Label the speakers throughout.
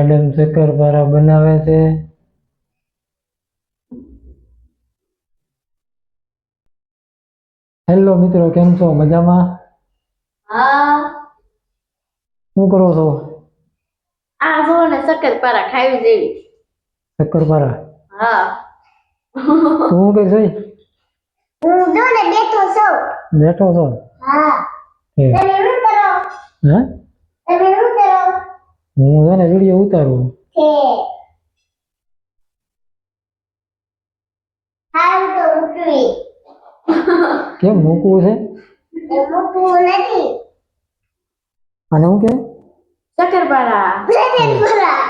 Speaker 1: Madam શક્કરપારા બનાવે છે. Hello મિત્રો, કેમ છો? મજામાં?
Speaker 2: હા,
Speaker 1: શું કરો છો?
Speaker 2: આ જો ને શક્કરપારા ખાવી જેવી.
Speaker 1: શક્કરપારા
Speaker 2: હા.
Speaker 1: શું કે છે?
Speaker 2: હું જો ને બેઠો છું.
Speaker 1: બેઠો છો?
Speaker 2: હા.
Speaker 1: હે
Speaker 2: તમે શું કરો?
Speaker 1: હે
Speaker 2: તમે શું કરો?
Speaker 1: હું છે ને વિડીયો ઉતારું.
Speaker 2: છે. હાલ તો ઉઠવી.
Speaker 1: કેમ મૂકવું છે?
Speaker 2: એ મૂકવું નથી.
Speaker 1: અને હું કે
Speaker 2: શક્કરપારા. શક્કરપારા.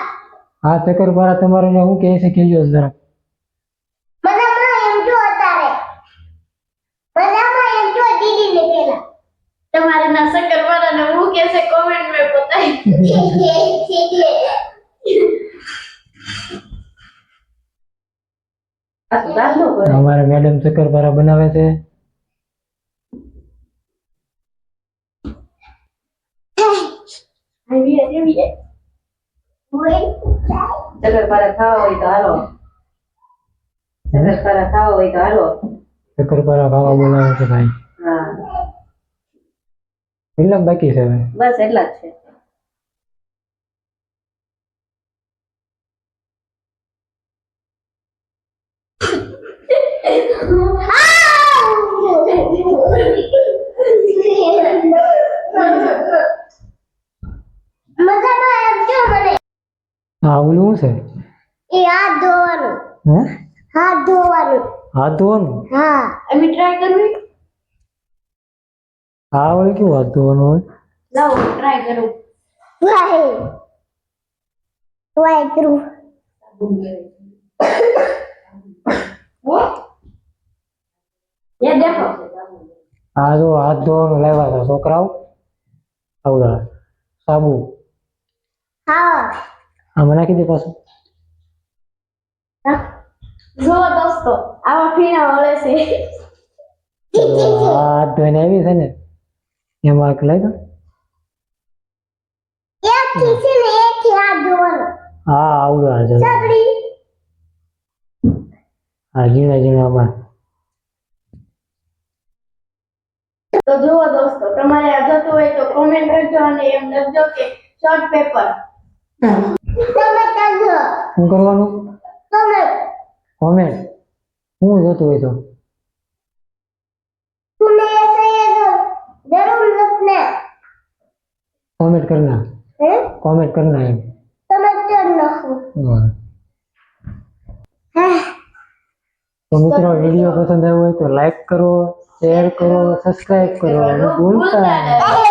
Speaker 1: હા, શક્કરપારા તમારે ને હું કે છે કહેજો જરા.
Speaker 2: મજામાં એમ જો અત્યારે. મજામાં એમ જો દીદીને પેલા. તમારે ના શક્કરપારા ને હું કે છે કોમેન્ટ માં બતાવી.
Speaker 1: અમારે મેડમ શક્કરપારા બનાવે છે.
Speaker 2: શક્કરપારા ખાવા હોય તો હાલો. શક્કરપારા ખાવા હોય તો હાલો.
Speaker 1: શક્કરપારા ખાવા બોલાવે છે ભાઈ.
Speaker 2: હા.
Speaker 1: કેટલા બાકી છે હવે?
Speaker 2: બસ એટલા જ છે.
Speaker 1: હા, ઓલું શું છે?
Speaker 2: એ હાથ ધોવાનું.
Speaker 1: હે
Speaker 2: હાથ ધોવાનું.
Speaker 1: હાથ ધોવાનું?
Speaker 2: હા. અમે ટ્રાય કરવી?
Speaker 1: હા, ઓલું કેવું હાથ ધોવાનું હોય?
Speaker 2: લાવો ટ્રાય કરું. ટ્રાય કરું. ये देखो.
Speaker 1: હા, જો હાથ ધોવાનું લાવ્યા હતા છોકરાઓ. આવડા સાબુ.
Speaker 2: હા.
Speaker 1: આમાં નાખી દે પાછું.
Speaker 2: જો દોસ્તો આવા ફીણા વળે છે.
Speaker 1: હાથ ધોઈને આવી છે ને એમાં લઈ દો.
Speaker 2: એક થી છે ને એક થી હાથ ધોવાનો.
Speaker 1: હા, આવડા છે.
Speaker 2: સગડી.
Speaker 1: હા, ઝીણા ઝીણામાં.
Speaker 2: તો જુઓ દોસ્તો, તમારે આ જોતું હોય તો કોમેન્ટ કરજો અને એમ લખજો કે શોર્ટ પેપર. તમે કરજો.
Speaker 1: શું કરવાનું?
Speaker 2: કોમેન્ટ.
Speaker 1: કોમેન્ટ. હું જોતું હોય તો
Speaker 2: तुम्हें ऐसे ही जरूर लिखना
Speaker 1: કોમેન્ટ કરના.
Speaker 2: है.
Speaker 1: કોમેન્ટ કરના એમ.
Speaker 2: समझ करना हो.
Speaker 1: તો મિત્રો, વિડીયો પસંદ આવ્યો હોય તો લાઈક કરો, શેર કરો, સબસ્ક્રાઇબ કરો અને ભૂલતા નહીં.